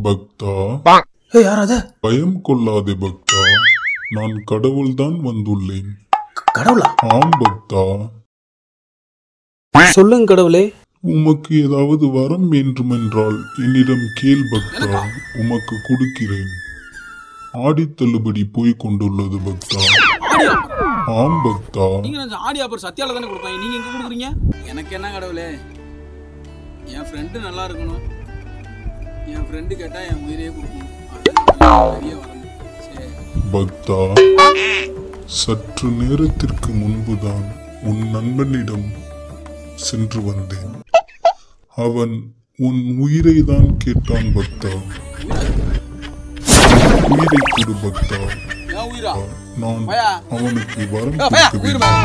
பக்தா, யார் அது? பயம் கொள்ளாதே பக்தா, நான் கடவுள்தான் வந்துள்ளேன். கடவுளா? ஆம் பக்தா. சொல்லுங்க கடவுளே. உமக்கு ஏதாவது வரம் வேண்டுமென்றால் என்னிடம் கேள் பக்தா, உமக்கு கொடுக்கிறேன். ஆடி தள்ளுபடி போய் கொண்டுள்ளது பக்தா. ஆம் பக்தா. நீங்க ஆடி ஆஃபர் சத்யால தானே கொடுப்பாங்க, நீங்க எங்க கொடுக்குறீங்க? எனக்கு என்ன கடவுளே, என் ஃப்ரெண்டு நல்லா இருக்கணும், என் ஃப்ரெண்டு கேட்டா என் உயிரையே கொடுக்கணும், பெரிய வரம். பக்தா, சற்று நேரத்திற்கு முன்புதான் உன் நண்பனிடம் சென்று வந்தேன். அவன் உன் உயிரை தான் கேட்டான் பக்தா. உயிரை கொடு பக்தா, நான் அவனுக்கு வரம் கொடுக்க வேண்டும்.